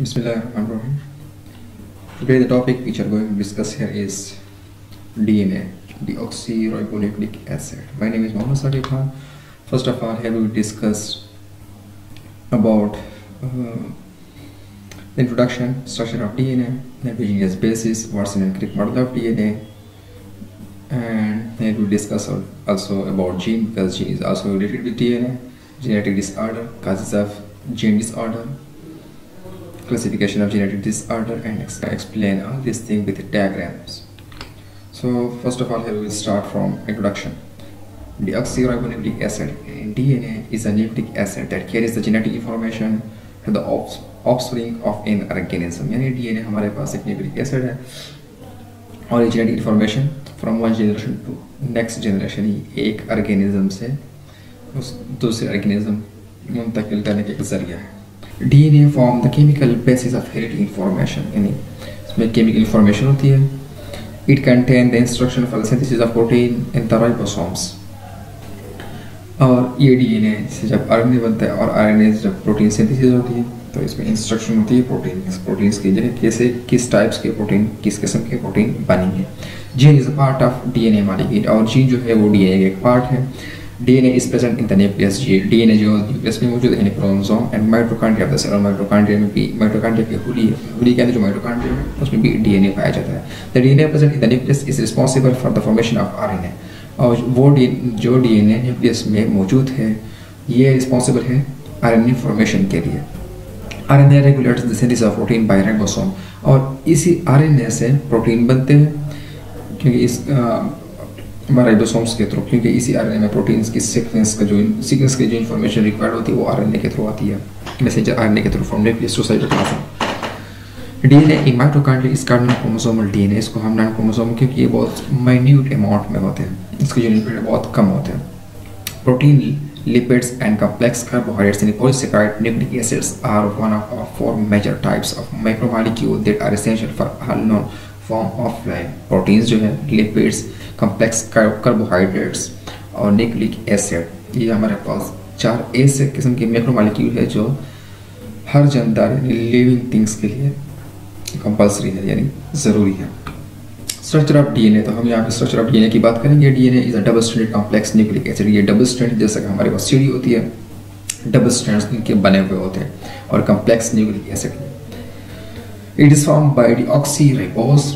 Bismillahirrahmanirrahim. Today the topic which we are going to discuss here is DNA, deoxyribonucleic acid. My name is Mohammad Sadiq Khan. First of all, here we will discuss about the introduction, structure of DNA, nitrogenous basis, what's an empiric model of DNA, and here we will discuss also about gene, because gene is also related with DNA, genetic disorder, causes of gene disorder, classification of genetic disorder, and explain all these things with diagrams. So first of all, here we will start from introduction. Deoxyribonucleic acid in DNA is a nucleic acid that carries the genetic information to the offspring of an organism. यानी DNA हमारे पास एक nucleic acid है और ये genetic information from one generation to next generation एक organism से उस दूसरे organism मुंतकिल करने के जरिया है. DNA form the chemical basis of hereditary information, यानी इसमें chemical information होती है. It contain the instruction for the synthesis of protein in the ribosomes. और ये DNA से जब RNA बनता है और RNA से जब प्रोटीन सिंथेसिस होती है तो इसमें इंस्ट्रक्शन होती है प्रोटीन्स की जगह कैसे किस टाइप्स के प्रोटीन किस किस्म के प्रोटीन बनेंगे. Gene is a part of DNA molecule और जीन जो है वो DNA का एक पार्ट है. DNA is present in the nucleus. DNA जो न्यूक्लियस में मौजूद है chromosome and mitochondria of the cell. और माइटोकॉन्ड्रिया में भी माइटोकॉन्ड्रिया की हुली के अंदर जो माइटोकॉन्ड्रिया है उसमें भी DNA पाया जाता है. The DNA present in the nucleus is responsible for the formation of RNA. और वो जो DNA न्यूक्लियस में मौजूद है ये रिस्पॉन्सिबल है RNA फॉर्मेशन के लिए. RNA regulates the synthesis of protein bye ribosome. और इसी RNA से प्रोटीन बनते हैं क्योंकि इस राइबोसोम्स के थ्रू, क्योंकि इसी RNA में प्रोटीन्स की सीक्वेंस की जो इन्फॉर्मेशन रिक्वायर्ड होती है वो RNA के थ्रू आती है, मैसेंजर RNA के through from nucleus to cytoplasm. DNA in mitochondria is called non-chromosomal DNA. इसको हम नॉन-क्रोमोसोमल क्योंकि ये बहुत माइन्यूट अमाउंट में होते हैं, इसके यूनिट बहुत कम होते हैं. Protein, lipids and complex carbohydrates and polysaccharide nucleic acids are one of our four major types of macromolecules that are essential for all known form of life. Proteins जो है, lipids, complex carbohydrates और nucleic acid ये हमारे पास चार ऐसे किस्म के macromolecule है जो हर जानदार लिविंग थिंग्स के लिए कंपल्सरी है यानी ज़रूरी है. स्ट्रक्चर ऑफ DNA, तो हम यहाँ पे स्ट्रक्चर ऑफ DNA की बात करेंगे. DNA is a double stranded complex nucleic acid. ये डबल स्ट्रैंड जैसा कि हमारे पास सीढ़ी होती है, डबल स्ट्रैंड्स के बने हुए होते हैं और complex nucleic acid. It is form by deoxyribose,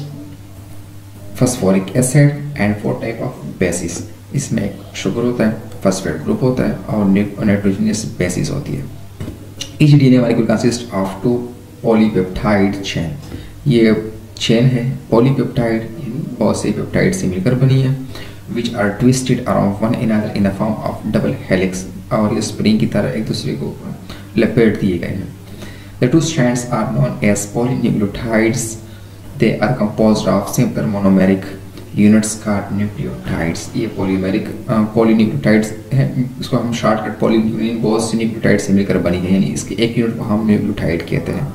phosphoric acid and 4 type of basis. इसमें एक शुगर होता है, फास्फेट ग्रुप होता है और नाइट्रोजनियस बेसिस होती है. Each DNA molecule consist of 2 polypeptide chain. ये चेन है पॉलीपेप्टाइड, बहुत से पेप्टाइड से मिलकर बनी है, which are twisted around one another in the form of double helix. और ये स्प्रिंग की तरह एक दूसरे को लपेट दिए गए हैं. The 2 strands are known as polynucleotides. They are composed of simpler monomeric units called nucleotides. ये polynucleotides है, इसको हम शॉर्टकट polynucleotide बहुत से न्यूक्लियोटाइड से मिलकर बनी है, यानी इसके एक यूनिट को हम न्यूक्लियोटाइड कहते हैं.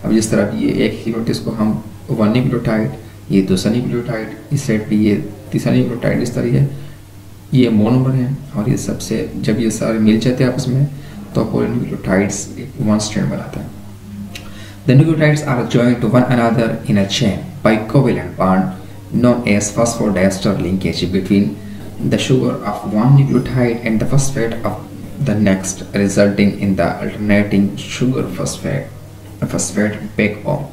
अब जिस तरह ये एक यूनिट इसको हम 1 न्यूक्लियोटाइड, ये दूसरा न्यूक्लियोटाइड, इस साइड पे ये तीसरा न्यूक्लियोटाइड, इस तरह है ये मोनोमर है. और ये सबसे जब ये सारे मिल जाते हैं आपस में तो पॉलीन्यूक्लियोटाइड्स एक 1 स्ट्रैंड बनाता है. The nucleotides are joined to one another in a chain by covalent bond known as phosphodiester linkage between the sugar of one nucleotide and the phosphate of the next, resulting in the alternating sugar phosphate backbone.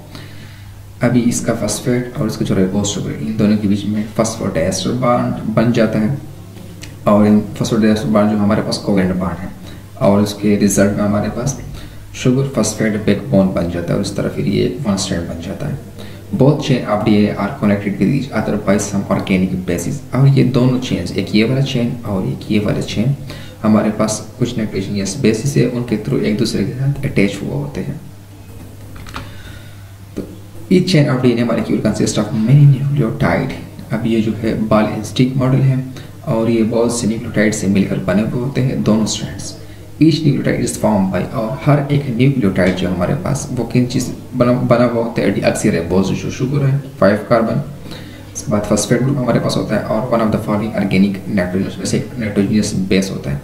अभी इसका phosphate और इसका जो ribose sugar in दोनों के बीच में phosphodiester bond बन जाता है. और इन फॉस्फोडाइस्टर बॉन्ड जो हमारे पास कोवेलेंट बॉन्ड है और उसके रिजल्ट में हमारे पास शुगर फॉस्फेट बैकबोन बन जाता है और इस तरह फिर ये 1 स्ट्रैंड बन जाता है. Both chain of DNA are connected with each other by some organic bases. और ये दोनों चेन्स, एक ये वाला चेन और एक ये वाला चेन, हमारे पास कुछ नाइट्रोजनियस बेसिस है, उनके थ्रू एक दूसरे के साथ अटैच हुआ होते हैं. Each chain of DNA molecule consists of many nucleotide. अब ये जो है बॉल एंड स्टिक मॉडल है और ये बहुत से न्यूक्लियोटाइड से मिलकर बने हुए होते हैं दोनों strands. Each nucleotide is formed by, और हर एक न्यूक्लियोटाइड जो हमारे पास वो किन चीज़ बना हुआ होता है, डीऑक्सीराइबोज जो शुगर है 5 कार्बन, इसके बाद फॉस्फेट ग्रुप हमारे पास होता है और one of the following organic nitrogen में से एक नाइट्रोजनियस बेस होता है,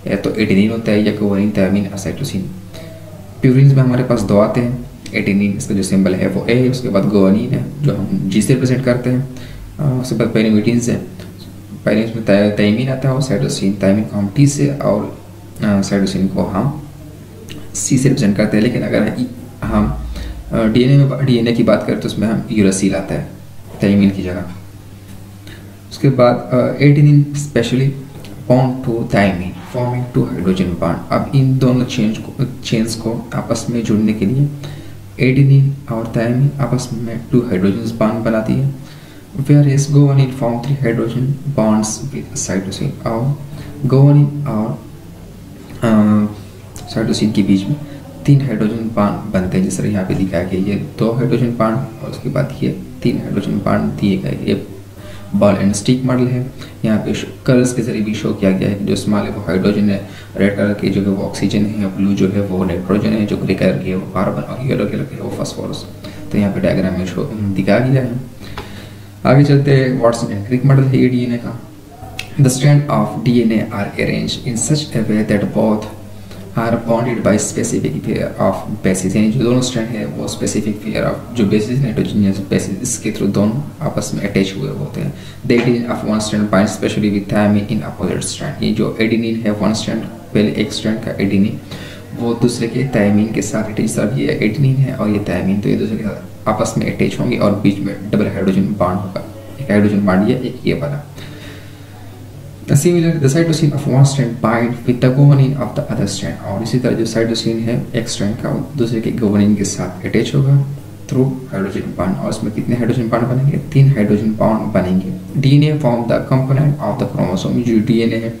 या तो एडेनिन होता है या कोवैलिन, थायमिन और साइटोसिन. प्यूरिन्स में हमारे पास 2 आते हैं, एडेनिन इसका जो सिंबल है वो ए, उसके बाद गुआनिन है जो हम जी से रिप्रेजेंट करते हैं, उसके बाद पायरिमिडीन्स है, पायरिमिडीन्स में थायमीन आता है और साइटोसिन, थायमीन को हम टी से और साइटोसिन को हम सी से रिप्रेजेंट करते हैं। लेकिन अगर हम डीएनए की बात करें तो उसमें हम यूरासिल आता है थायमीन की जगह। उसके बाद adenine specially bond to thymine forming 2 hydrogen bond. अब इन दोनों चेन्स को आपस में जुड़ने के लिए एडेनिन और थायमीन आपस में 2 हाइड्रोजन बॉन्ड बनाती है, whereas guanine form 3 hydrogen bonds with cytosine, और guanine और साइटोसिन के बीच में 3 हाइड्रोजन बॉन्ड बनते हैं, जिस तरह यहाँ पे दिखाया गया। ये 2 हाइड्रोजन बॉन्ड और उसके बाद ये 3 हाइड्रोजन बॉन्ड दिए गए। ये बॉल एंड स्टिक मॉडल है। यहाँ पे कलर्स के जरिए भी शो किया गया है कि जो स्मॉल है वो हाइड्रोजन है, रेड कलर के जो है वो ऑक्सीजन है, ब्लू जो है वो नाइट्रोजन है, जो ग्रे कलर की है वो कार्बन और येलो कलर की है वो फास्फोरस। तो यहाँ पे डायग्राम में शो दिखाया गया है। आगे चलते हैं, वाटसन एंड क्रिक मॉडल है डीएनए का। The strand of DNA are arranged in such a way that both are bonded by specific pair of bases, यानी जो दोनों स्ट्रैंड है वो स्पेसिफिक पेयर ऑफ जो बेसिस नाइट्रोजनियस बेसिस इसके through दोनों आपस में अटैच हुए होते हैं। The adenine of one strand bind specially with thymine in opposite strand. ये जो एडेनिन है वन स्ट्रैंड, पहले एक स्ट्रैंड का एडेनिन वो दूसरे के थायमीन के साथ अटैच, सब ये एडेनिन है और ये थायमीन, तो ये दूसरे के साथ आपस में अटैच होंगे और बीच में डबल हाइड्रोजन बॉन्ड होगा। एक हाइड्रोजन बॉन्ड ये, एक ये वाला। Similarly, the cytosine of one strand bind with the guanine of the other strand, और इसी तरह जो साइटोसिन है एक स्ट्रैंड का दूसरे के गुआनिन के साथ अटैच होगा थ्रू हाइड्रोजन बॉन्ड, और इसमें कितने हाइड्रोजन बॉन्ड बनेंगे? 3 हाइड्रोजन बॉन्ड बनेंगे। DNA form the component of the chromosome. जो डीएनए है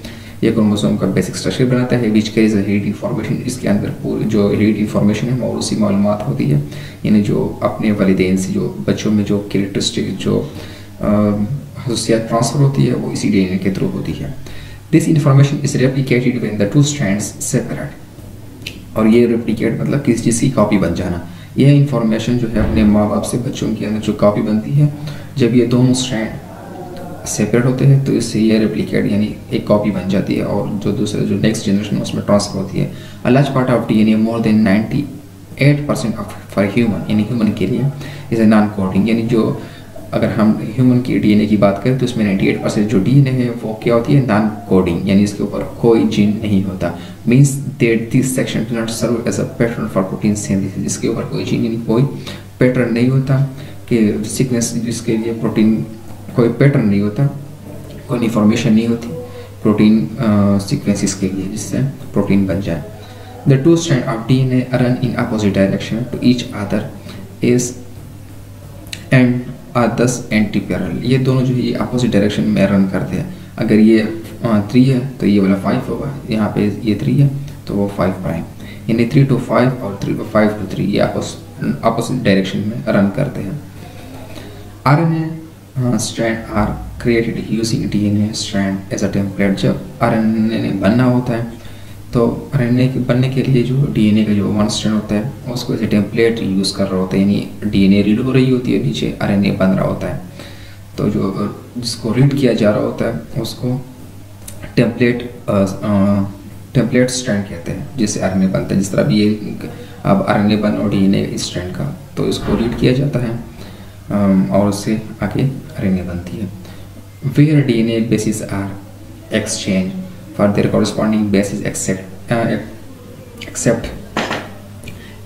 ये क्रोमोसोम का बेसिक स्ट्रक्चर बनाता है, विच कैरीज हेरिड इन्फॉर्मेशन। इसके अंदर पूरी जो हेरिड इन्फॉर्मेशन है मौरूसी मालूमात होती है, यानी जो अपने वालिदैन से जो बच्चों में जो कैरेक्टरिस्टिक जो खसूसियात ट्रांसफर होती है वो इसी डीएनए के थ्रू होती है। This information is replicated when the 2 strands separate, और ये रेप्लिकेट मतलब किसी चीज़ की कॉपी बन जाना। यह इंफॉर्मेशन जो है अपने माँ बाप से बच्चों के अंदर जो कॉपी बनती है, जब ये दोनों स्ट्रैंड सेपरेट होते हैं तो इससे ये रेप्लिकेट यानी एक कॉपी बन जाती है और जो दूसरे जो नेक्स्ट जनरेशन उसमें ट्रांसफर होती है। A large part of DNA more than 98% of for human, यानी ह्यूमन के लिए इज ए नॉन कोडिंग, यानी जो अगर हम ह्यूमन की डीएनए की बात करें तो इसमें 98% जो डीएनए है वो क्या होती है? नॉन कोडिंग, यानी इसके ऊपर कोई जीन नहीं होता। Means that this section do not serve as a pattern for protein synthesis. इसके ऊपर कोई जीन यानी कोई पैटर्न नहीं होता कि सीक्वेंस जिसके लिए प्रोटीन कोई पैटर्न नहीं होता, कोई इन्फॉर्मेशन नहीं होती प्रोटीन सीक्वेंसेस के लिए जिससे प्रोटीन बन जाए। The 2 strand of DNA run in opposite direction to each other is and are thus anti parallel. ये दोनों जो है ये अपोजिट डायरेक्शन में रन करते हैं। अगर ये 3 है तो ये वाला 5 होगा, यहाँ पे ये 3 है तो वो 5 प्राइम, यानी 3 to 5 और 5 to 3 ये अपोजिट डायरेक्शन में रन करते हैं। RNA strand are created using DNA strand as a template. जब आरएनए बनना होता है तो आरएनए के बनने के लिए जो डीएनए का जो 1 स्ट्रैंड होता है उसको एज ए टेम्पलेट यूज़ कर रहा होता है, यानी डीएनए रीड हो रही होती है, नीचे आरएनए बन रहा होता है, तो जो जिसको रीड किया जा रहा होता है उसको टेम्पलेट स्ट्रैंड कहते हैं, जिससे आरएनए बनता है। जिस तरह भी ये अब आरएनए बन और डीएनए स्ट्रैंड का, तो इसको रीड किया जाता है और उससे आगे आरएनए बनती है। Where DNA bases are exchange for their corresponding bases except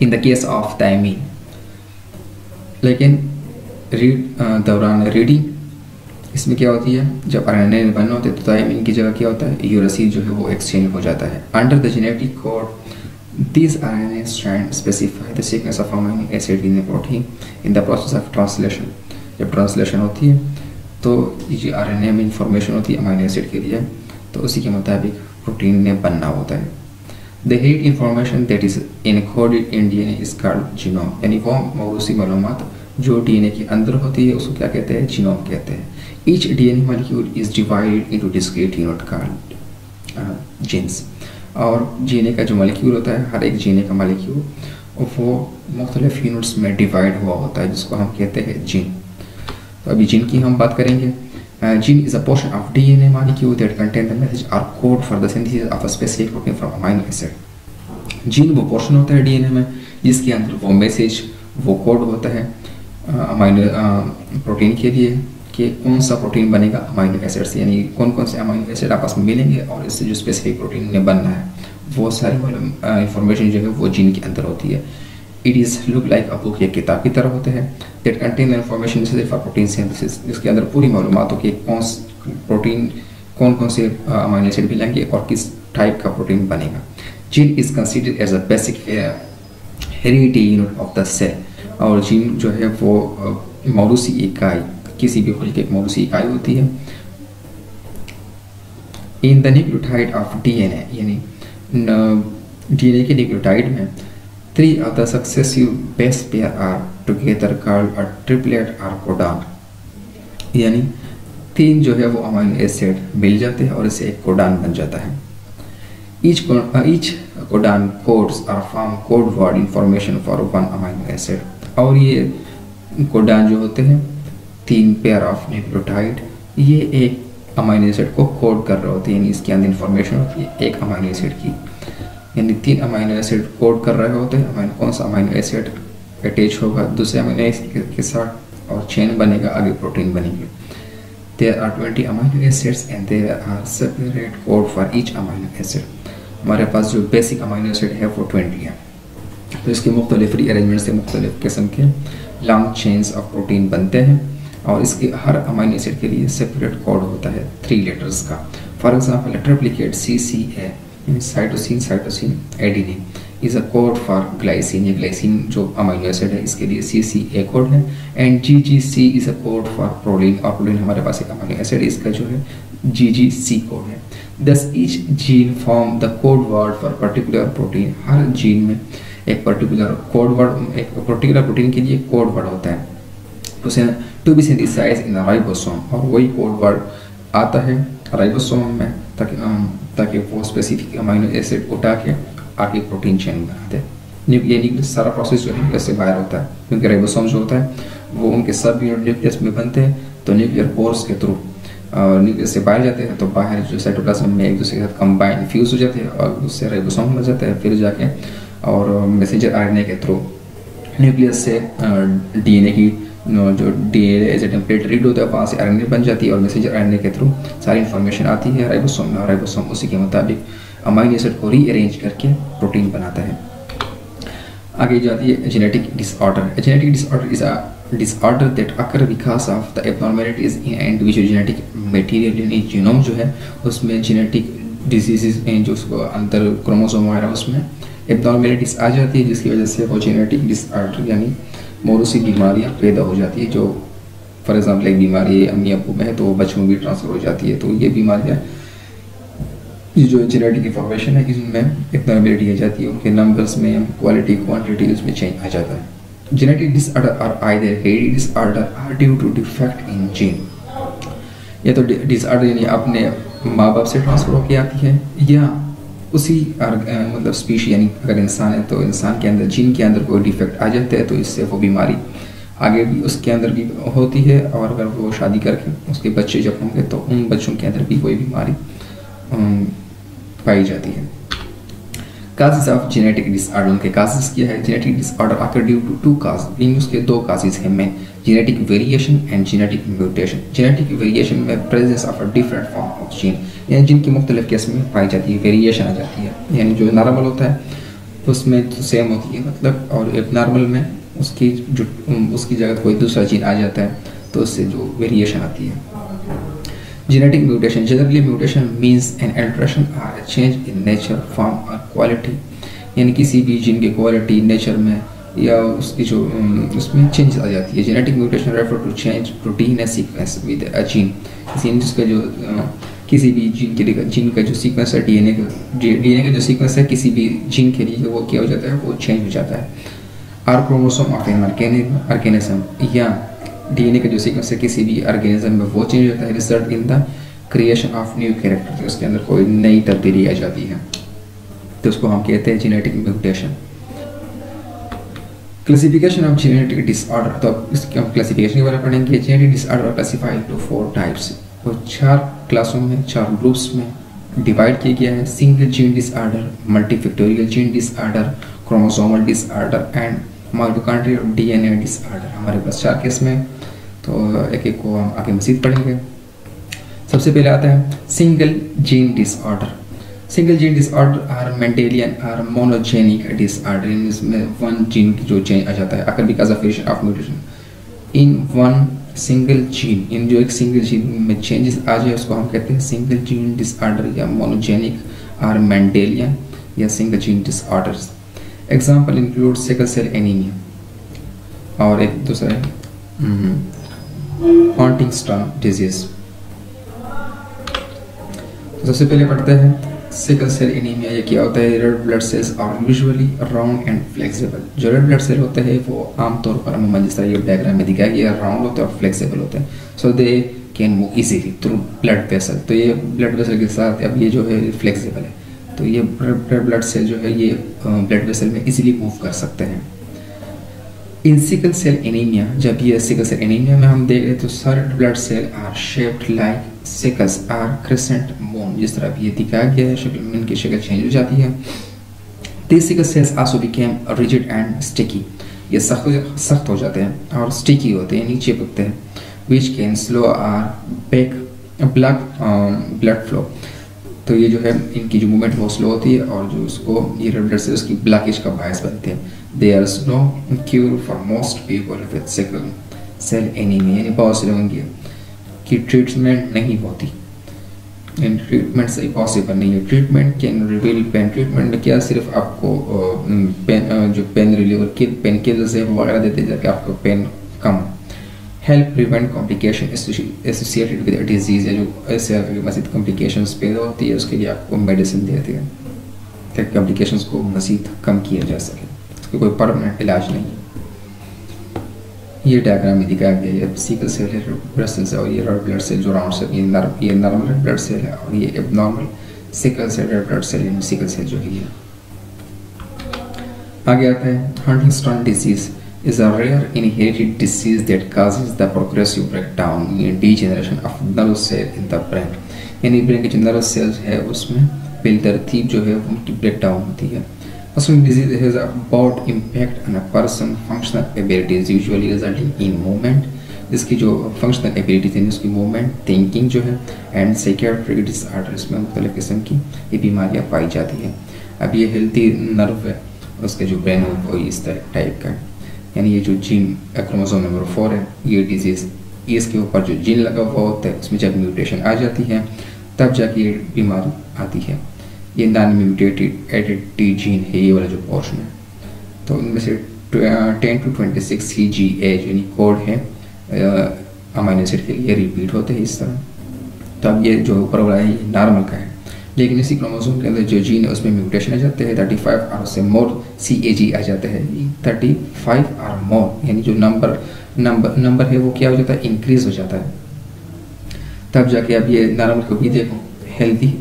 in the case of thymine। लेकिन दौरान रीडिंग इसमें क्या होती है, जब आरएनए बनना होता है तो थायमीन की जगह क्या होता है? यूरासिल जो है वो एक्सचेंज हो जाता है। Under the genetic code this RNA strand specify the sequence of amino acid in the protein in the process of translation. जब ट्रांसलेशन होती है तो ये आरएनए में इंफॉर्मेशन होती है अमीनो एसिड के लिए, तो उसी के मुताबिक प्रोटीन ने बनना होता है। The head information that is encoded in DNA is called genome, यानी वो मौरूसी मालूमात जो डीएनए के अंदर होती है उसको क्या कहते हैं? जीनोम कहते हैं। Each DNA molecule is divided into discrete unit called jeans, और डीएनए का जो मॉलिक्यूल होता है, हर एक डीएनए का मॉलिक्यूल वो मुख्तलिफ यूनिट्स में डिवाइड हुआ होता है, जिसको हम कहते हैं जीन। तो अभी जीन की हम बात करेंगे। Gene is a portion of DNA molecule that contain the message or code for the synthesis of a specific protein from amino acid। Gene वो पोर्शन होता है डीएनए में जिसके अंदर वो मैसेज वो कोड होता है अमाइनो प्रोटीन के लिए कि कौन सा प्रोटीन बनेगा अमाइनो एसिड से, यानी कौन कौन से अमाइनो एसिड आपस में मिलेंगे और इससे जो स्पेसिफिक प्रोटीन ने बनना है, वो सारी इंफॉर्मेशन जो है वो जीन के अंदर होती है। It is look like a book, ये किताब की तरह होते हैं। That contain information for protein synthesis, इसके अंदर पूरी मालूमात हो कि कौन कौन से अमाइनो एसिड मिलेंगे और किस टाइप का प्रोटीन बनेगा। Gene is considered as a basic heredity unit of the cell, और जीन जो है वो मौरूसी इकाई, किसी भी खुल की एक मौरूसी इकाई होती है। In the nucleotide of DNA, यानी डीएनए के न्यूक्लियोटाइड में 3 of the successive base pair are together called a triplet or codon, यानी 3 जो है वो अमीनो एसिड मिल जाते हैं और इससे एक कोडान बन जाता है। Each codon codes or form code word information for one amino acid, और ये कोडान जो होते हैं 3 पेयर ऑफ न्यूक्लियोटाइड, ये एक अमीनो एसिड को कोड कर रहे होते हैं, यानी इसके अंदर इंफॉर्मेशन होती है एक अमीनो एसिड की, यानी 3 अमीनो एसिड कोड कर रहे होते हैं कौन सा अमीनो एसिड अटैच होगा दूसरे अमीनो एसिड के साथ और चेन बनेगा, आगे प्रोटीन बनेंगे। There are 20 amino acids and there are separate code for each amino acid. हमारे पास जो बेसिक अमीनो एसिड है वो 20 है, तो इसके मुख्तलिफ रीअरेंजमेंट से मुख्तलिफ किस्म के लॉन्ग चेन्स ऑफ प्रोटीन बनते हैं और इसके हर अमीनो एसिड के लिए सेपरेट कोड होता है 3 लेटर्स का। For example triplicate CCA, cytosine adenine is a code for glycine, ये ग्लाइसिन जो अमीनो एसिड है इसके लिए CCA कोड है। And GGC is a code for proline, और प्रोलीन हमारे पास एक अमीनो एसिड इसका जो है GGC कोड है। Thus each gene form the code word for particular protein, हर जीन में एक पर्टिकुलर कोड वर्ड, एक पर्टिकुलर प्रोटीन के लिए कोड वर्ड होता है, उसे to be synthesized in ribosome, और वही कोड वर्ड आता है राइबोसोम में ताकि वो स्पेसिफिक अमीनो एसिड उठा के आगे प्रोटीन चेन बना दे। न्यूक्लियस सारा प्रोसेस जो न्यूक्लियस से बाहर होता है, क्योंकि राइबोसोम जो होता है वो उनके सब यूनिट न्यूक्लियस में बनते हैं, तो न्यूक्लियर पोर्स के थ्रू न्यूक्लियस से बाहर जाते हैं, तो बाहर जो साइटोप्लाज्म में एक दूसरे के साथ कंबाइन फ्यूज हो जाते हैं और उससे राइबोसोम बन जाता है, फिर जाके और मैसेंजर आरएनए के थ्रू न्यूक्लियस से डीएनए की जो DNA as a template read होता है वहाँ से आरएनए बन जाती है और मैसेंजर आरएनए के थ्रू सारी इन्फॉर्मेशन आती है राइबोसोम में, और राइबोसोम उसी के मुताबिक अमीनो एसिड को रीअरेंज करके प्रोटीन बनाता है। आगे जाती है genetic disorder. Genetic disorder is a disorder that occur because of the abnormalities in individual genetic material, यानी जीनोम जो है उसमें जेनेटिक डिजीजेस जो उसको अंदर क्रोमोसोम वगैरह उसमें एबनॉर्मेलिटीज आ जाती है, जिसकी वजह से वो जेनेटिक डिसऑर्डर यानी मौरूसी बीमारियां पैदा हो जाती है। जो फॉर एग्जांपल एक बीमारी अम्मी अब्बू में है तो वो बच्चों में भी ट्रांसफर हो जाती है, तो ये बीमारियां जो जेनेटिक इंफॉर्मेशन है इसमें एबनॉर्मेलिटी आ जाती है, उनके नंबर्स में क्वालिटी क्वान्टिटी उसमें चेंज आ जाता है। Genetic disorder are either hereditary disorder or due to defect in gene, या तो डिसऑर्डर यानी अपने माँ बाप से ट्रांसफर होकर आती है, या उसी मतलब स्पीशी यानी अगर इंसान है तो इंसान के अंदर जीन के अंदर कोई डिफेक्ट आ जाता है तो इससे वो बीमारी आगे भी उसके अंदर भी होती है, और अगर वो शादी करके उसके बच्चे जब होंगे तो उन बच्चों के अंदर भी कोई बीमारी पाई जाती है। काजेस ऑफ जेनेटिक डिसऑर्डर, उनके काजेस क्या है? जेनेटिक डिसऑर्डर आकर ड्यू टू 2 काज, इन उसके 2 काजेस हैं main, genetic variation and genetic mutation. Genetic variation में presence of a different form of gene, यानी जिन की मुख्तलिफ किस्में पाई जाती है, वेरिएशन आ जाती है, यानी जो नॉर्मल होता है उसमें तो सेम होती है मतलब, और एक नॉर्मल में उसकी जगह कोई दूसरा जीन आ जाता है तो उससे जो वेरिएशन आती है। Genetic mutation, generally mutation means an alteration or a change in nature, form or quality, यानी किसी भी जीन की क्वालिटी नेचर में या उसकी जो उसमें चेंज आ जाती है। Genetic mutation refer to change protein a sequence with a gene, जिसका जो किसी भी जीन का जो सीक्वेंस है डीएनए का जो सीक्वेंस है किसी भी जीन के लिए वो क्या हो जाता है, वो चेंज हो जाता है। Or chromosome of an organism, या डीएनए का जो सीक्वेंस है किसी भी ऑर्गेनिज्म में वो चेंज होता है, result in the creation of new character, उसके अंदर कोई नई तब्दीली आ जाती है, तो उसको हम कहते हैं genetic mutation. Classification of genetic disorder, तो इसके हम क्लासिफिकेशन के बारे में पढ़ेंगे। Genetic disorder classified to 4 types, वो 4 क्लासों में 4 ग्रुप्स में डिवाइड किया गया है। Single gene disorder, multifactorial gene disorder, chromosomal disorder and mitochondrial और डीएनए डिसऑर्डर, हमारे पास 4 केस में, तो एक एक को हम आगे मज़ीद पढ़ेंगे। सबसे पहले आता है single gene disorder. Single gene disorder are Mendelian or monogenic disorder, इसमें 1 जीन की जो चेंज आ जाता है अगर because of variation of mutation in 1 single gene, इन जो एक सिंगल जीन में चेंजेस आ जाए उसको हम कहते हैं सिंगल जीन डिसऑर्डर या मोनोजेनिक आर मेंडेलियन या single gene disorders. Example include sickle cell anaemia और एक दूसरा है हंटिंगटन डिजीज। सबसे पहले पढ़ते हैं सिकल सेल एनीमिया। ये क्या होता है? Red blood cells are usually round and flexible. जो रेड ब्लड सेल होते हैं वो आमतौर पर अमूमन जिस तरह ये डायग्राम में दिखाया गया राउंड होते हैं और फ्लेक्सिबल होते हैं, so they can move easily through blood vessel. तो ये ब्लड वेसल के साथ अब ये जो है फ्लेक्सिबल है, तो ये रेड ब्लड सेल जो है ये ब्लड वेसल में इजीली मूव कर सकते हैं। इन सिकल सेल एनीमिया, जब ये सिकल सेल एनीमिया में हम देख रहे तो सारे blood cell are shaped like sickles or crescent moon, जिस तरह ये दिखाया गया है शक्ल में इनकी शक्ल चेंज हो जाती है। This sickle sales also became rigid and sticky, ये सख्त हो जाते हैं और स्टिकी होते हैं, नीचे चिपकते हैं, which can slow or back blood flow. तो ये जो है इनकी जो मूवमेंट वो स्लो होती है और जो उसको ये रेड ब्लड सेल्स की ब्लॉकेज का बायस बनते हैं। There is no cure for most people with sickle cell anaemia, यानी बहुत से लोगों की ट्रीटमेंट नहीं होती, ट्रीटमेंट सही पॉसिबल नहीं है। Treatment can reveal pain, treatment में क्या सिर्फ आपको पेन रिलीवर के पेन किलर्स है वगैरह देते हैं ताकि आपको पेन कम। Help prevent complication associated with disease, जो ऐसे मजीद कॉम्प्लिकेशंस पैदा होती है उसके लिए आपको मेडिसिन देते हैं ताकि कॉम्प्लिकेशंस को मजीद कम किया जा सके, उसका कोई परमानेंट इलाज नहीं है। ये डायग्राम में दिखाया गया है सिकल सेल है, ब्लड सेल्स है और ये रेड ब्लड सेल जो राउंड से ये नॉर्मल रेड ब्लड सेल है और ये abnormal sickle cell red blood cell यानी सिकल सेल जो है ये। आगे आता है Huntington disease is a rare inherited disease that causes the progressive breakdown and degeneration of nerve cell in the brain, यानी ब्रेन के जो नर्व सेल्स है उसमें पहली तरतीब जो है उनकी ब्रेकडाउन होती है। Muscular disease has a broad impact on a person's functional abilities, usually resulting in movement, इसकी जो फंक्शनल एबिलिटीज है उसकी मूवमेंट, थिंकिंग जो है एंड साइकियाट्रिक डिसऑर्डर्स में मुख्तलिफ किस्म की ये बीमारियाँ पाई जाती हैं। अब ये हेल्थी नर्व है उसके जो ब्रेन है वो इस टाइप का है, यानी ये जो जीन क्रोमोसोम नंबर 4 है ये डिजीज़ इसके ऊपर जो जीन लगा हुआ होता है उसमें जब म्यूटेशन आ जाती है तब जाके ये बीमारी आती है। ये नॉन म्यूटेटेड एडिटी जीन है ये वाला जो पोर्शन है, तो इनमें से 10 to 26 CGA यानी कोड है अमीनो एसिड के लिए रिपीट होते हैं इस तरह। तो अब ये जो ऊपर वाला है ये नॉर्मल का है, लेकिन इसी क्रोमोसोम के अंदर जो जीन है उसमें म्यूटेशन आ जाते हैं 35 और उससे मोर CAG आ जाते हैं 35 और मोर, यानी जो नंबर है वो क्या हो जाता है इंक्रीज हो जाता है। तब जाके अब ये नॉर्मल को भी देखो हेल्दी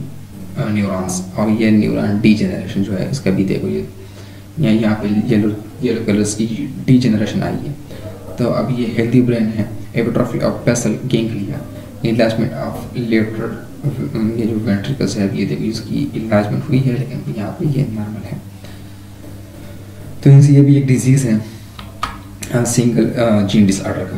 न्यूरॉन्स और ये न्यूरॉन डीजेनरेशन जो है इसका भी देखो ये यहाँ पे येलो कलर्स की डीजेनरेशन आई है। तो अब ये हेल्दी ब्रेन है, atrophy of basal ganglia, enlargement of lateral ये जो वेंट्रिकल्स है ये देखो इसकी इलाजमेंट हुई है लेकिन यहाँ पे ये नॉर्मल है। तो इनसे ये भी एक डिजीज़ है सिंगल जीन डिसऑर्डर का।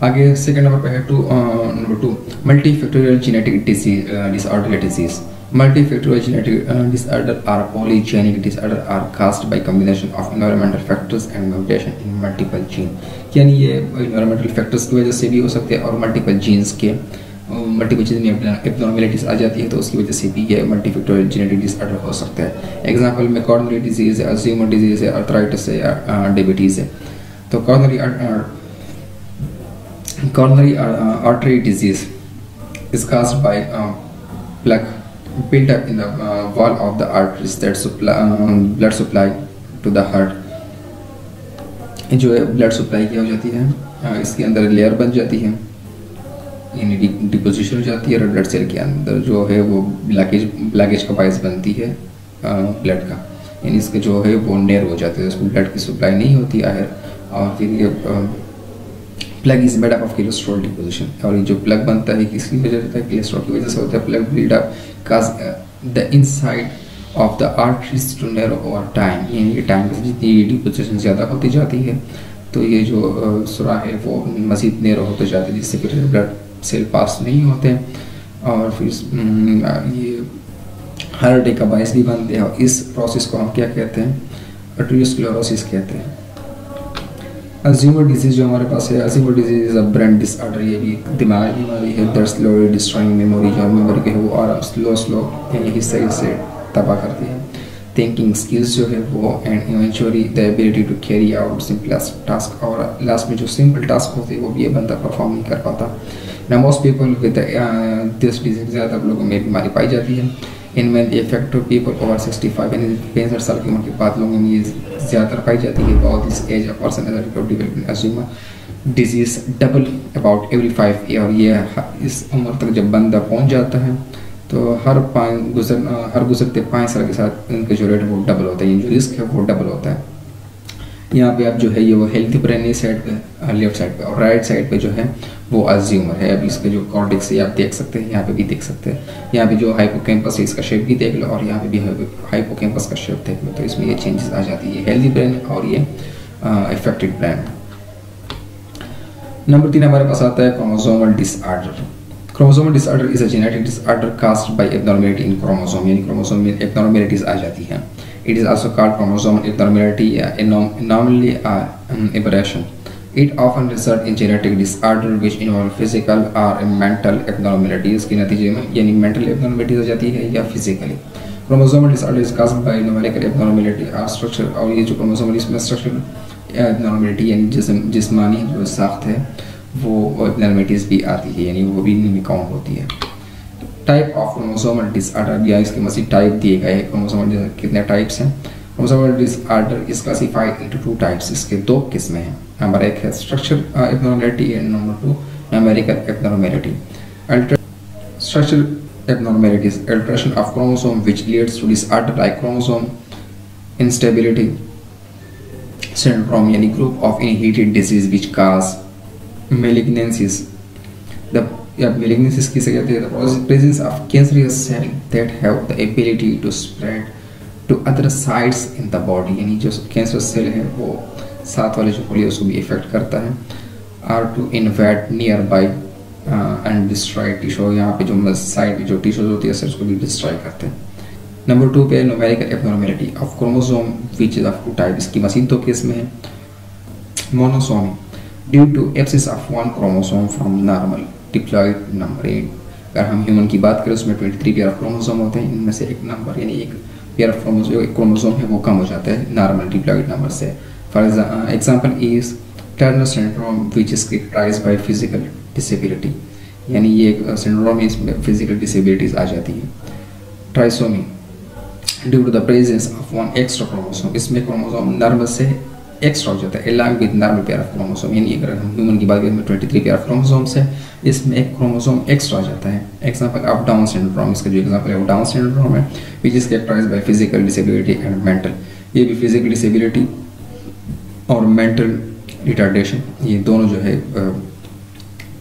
आगे सेकंड नंबर पे है number 2 multifactorial genetic disorder disease. Multifactorial genetic disorder or polygenic disorder are caused by combination of environmental factors and mutation in multiple genes, यानी ये environmental factors की वजह से भी हो सकते हैं और multiple genes के multiple genes में abnormalities आ जाती है तो उसकी वजह से भी ये multifactorial genetic disorder हो सकता है। एग्जाम्पल में coronary disease है, Alzheimer disease है, arthritis है या diabetes है। तो coronary artery disease is caused by plaque built up in the wall of the arteries that supply blood supply to the heart। जो है ब्लड सप्लाई क्या हो जाती है इसके अंदर लेयर बन जाती है यानी डिपोजिशन हो जाती है, रेड ब्लड सेल के अंदर जो है वो ब्लॉकेज का बायस बनती है ब्लड का, यानी इसके जो है वो नेर हो जाते हैं, उसको ब्लड की सप्लाई नहीं होती है और फिर ये plug is made up of cholesterol deposition. और ये जो प्लग बनता है किसकी वजह से होता है, कोलेस्ट्रॉल की वजह से होता है। Plaque build up cause the inside of the arteries to narrow over time, यानी टाइम की जितनी डिपोजिशन ज़्यादा होती जाती है तो ये जो सुराह है वो मज़ीद नैरो होते जाते हैं, जिससे कि ब्लड सेल पास नहीं होते और फिर ये हार्ट अटैक का बायस भी बनते हैं। और इस प्रोसेस को हम क्या कहते हैं, आर्टेरियोस्क्लेरोसिस कहते हैं। अल्जाइमर डिजीज़ जो हमारे पास है, Alzheimer disease is a brain disorder, ये भी दिमागी बीमारी है दैट स्लोली डिस्ट्रॉइंग मेमोरी, जो मेमोरी के है वो और स्लो यानी हिस्से से तबाह करती है। थिंकिंग स्किल्स जो है वो and eventually the ability to carry out simplest task, और लास्ट में जो सिंपल टास्क होते हैं वो भी ये बंदा परफॉर्म नहीं कर पाता। ना most people with this disease, ज़्यादा लोगों में बीमारी पाई जाती है। इनमें द इफेक्टिव पीपल ओवर 65 यानी 65 साल की उम्र के बाद लोगों में ये ज़्यादा पाई जाती है। बहुत this age a person age developing Alzheimer disease double about every 5 year, ये इस उम्र तक जब बंदा पहुंच जाता है तो हर गुजरते 5 साल के साथ इनका जो रेट है वो डबल होता है, जो रिस्क है वो डबल होता है। यहाँ पे अब जो है ये वो हेल्थी ब्रेन इस साइड पे, लेफ्ट साइड पे, और राइट साइड पे जो है वो अल्जाइमर है। अब इसके जो कॉर्टेक्स है आप देख सकते हैं, यहाँ पे भी देख सकते हैं, यहाँ पे जो हाइपोकैम्पस है इसका शेप भी देख लो और यहाँ पे भी हाइपोकैम्पस का शेप देख लो, तो इसमें ये चेंजेस आ जाती है, हेल्थी ब्रेन और ये इफेक्टेड ब्रेन। नंबर 3 हमारे पास आता है chromosomal disorder. Chromosomal disorder is a genetic disorder caused by abnormality in chromosome, यानी क्रोमोसोम में एब्नॉर्मैलिटीज आ जाती हैं। It is also called chromosomal abnormality, anomaly, aberration. It often results in genetic disorder which involve physical or mental abnormalities, के नतीजे में यानी mental abnormalities आ जाती है या physically. Chromosomal disorder is caused by numerical abnormality or structure, और ये जो chromosomal इसमें structural abnormality यानी जिस्मानी जो साख्त है वो abnormalities भी आती है, यानी वो भी इनमें काउंट होती है। टाइप ऑफ क्रोमोसोमल डिसऑर्डर, या इसके मज़ीद टाइप दिए गए हैं। क्रोमोसोमल कितने टाइप्स हैं? Chromosomal disorder is classified into 2 types, इसके 2 किस्में हैं। नंबर 1 है structure abnormality and number 2 numerical abnormality. Structure abnormalities, alteration of chromosome which leads to disorder like chromosome instability syndrome, यानी group of inherited disease which cause malignancies. The malignancies किसे कहते हैं? The presence of cancerous cell that have the ability to spread to other sites in the body, यानी जो cancerous cell है वो साथ वाले जो होली उसको भी इफेक्ट करता है। or to invade nearby and destroy tissue, यहाँ पे जो साइड जो टिश्यूज होती है उसको भी डिस्ट्रॉय करते हैं। नंबर 2 पे numerical abnormality of chromosome which is of 2 type, इसकी मज़ीद 2 केस में है। Monosomy due to absence of 1 chromosome from normal diploid number 8, अगर हम ह्यूमन की बात करें उसमें 23 पेयर ऑफ क्रोमोसोम होते हैं, इनमें से एक नंबर यानी एक पेयर ऑफ क्रोमोसोम, एक क्रोमोसोम है वो कम हो जाता है नॉर्मल डिप्लॉयड नंबर से। For example is Turner syndrome which is characterised by physical disability, यानी ये एक सिंड्रोम है इसमें फिजिकल डिसेबिलिटीज आ जाती है। Trisomy due to the presence of 1 extra chromosome, इसमें क्रोमोसोम नॉर्मल से एक्स्ट्रा हो जाता है along with normal pair of chromosome, यानी अगर हम ह्यूमन की बात करें 23 पेयर ऑफ क्रोमोसोम्स है, इसमें एक क्रोमोसोम एक्स्ट्रा आ जाता है। एग्जांपल ऑफ डाउन सिंड्रोम, इसका जो एग्जांपल है वो डाउन सिंड्रोम है which is characterised by physical disability and mental, ये भी फिजिकल डिसेबिलिटी और मेंटल रिटार्डेशन, ये दोनों जो है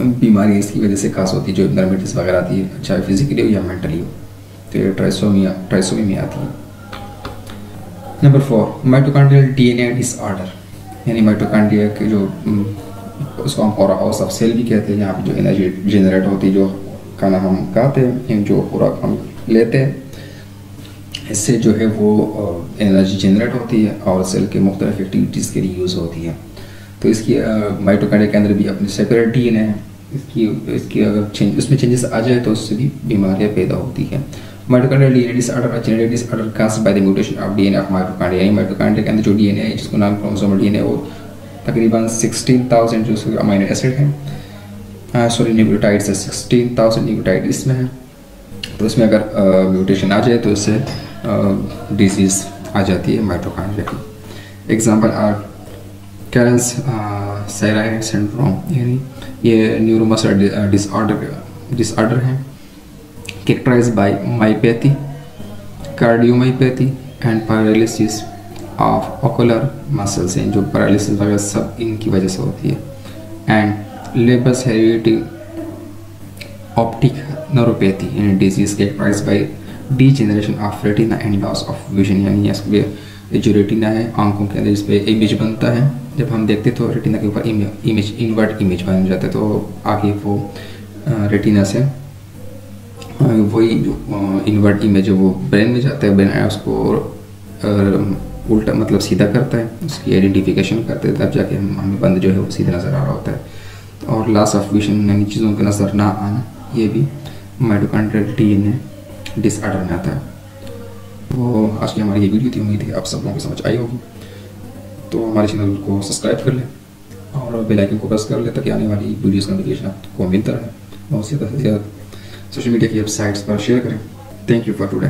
बीमारी इसकी वजह से खास होती है, जो एब्नॉर्मैलिटीज वगैरह आती है, चाहे फिजिकली हो या मेंटली हो, तो ये ट्राइसोमी में आती है। नंबर 4 माइटोकॉन्ड्रियल डीएनए डिसऑर्डर, यानी माइटोकॉन्ड्रिया के जो उसको हम पावर हाउस ऑफ सेल भी कहते हैं, यहाँ पे जो एनर्जी जनरेट होती है, जो खाना हम खाते हैं, जो खुराक हम लेते हैं, इससे जो है वो एनर्जी जनरेट होती है और सेल के मुख्तलिफ एक्टिविटीज़ के लिए यूज़ होती है। तो इसकी माइटोकॉन्ड्रिया के अंदर भी अपनी सेपरेट डीएनए है, इसकी अगर उसमें चेंजेस आ जाए तो उससे भी बीमारियाँ पैदा होती है। Mitochondrial DNA disorder genetic disorder caused by the mutation of DNA of mitochondria, यानी माइटोकॉन्ड्रिया के अंदर जो डीएनए है जिसको नाम क्रोमोसोमल डीएनए, वो तकरीबन 16,000 जो अमीनो एसिड हैं, सॉरी न्यूक्लियोटाइड्स है 16,000 न्यूक्लियोटाइड इसमें है, तो इसमें अगर म्यूटेशन आ जाए तो इससे डिजीज़ आ जाती है माइटोकॉन्ड्रिया की। एग्जाम्पल आर कैरेंस साइराइड सिंड्रोम, यानी ये न्यूरोमस्कुलर डिसऑर्डर है characterized by myopathy, cardiomyopathy and paralysis of ocular muscles, हैं जो पैरालिसिस वगैरह सब इनकी वजह से होती है। And Leber's heredity optic neuropathy, यानी disease characterised by degeneration of retina and loss of vision, यानी इसके जो रेटिना है आंखों के अंदर इस पर इमेज बनता है, जब हम देखते तो रेटिना के ऊपर इमेज इन्वर्ट इमेज बन जाता है, तो आगे वो रेटिना से वही जो इन्वर्ट इमेज है वो ब्रेन में जाता है, ब्रेन उसको उल्टा मतलब सीधा करता है, उसकी आइडेंटिफिकेशन करते हैं, तब जाके हमें बंद जो है वो सीधा नज़र आ रहा होता है। और लॉस ऑफ विजन यानी चीज़ों का नज़र ना आना, ये भी माइटोकॉन्ड्रियल डीएनए डिसऑर्डर में आता है। तो आज की हमारी ये वीडियो थी, उम्मीद है आप सब लोगों को समझ आई होगी। तो हमारे चैनल को सब्सक्राइब कर लें और बेल आइकन को प्रेस कर लें ताकि आने वाली वीडियोज़ का नोटिफिकेशन आपको मिलता रहे। बहुत ज़्यादा से ज़्यादा सोशल मीडिया की वेबसाइट्स पर शेयर करें। Thank you for today.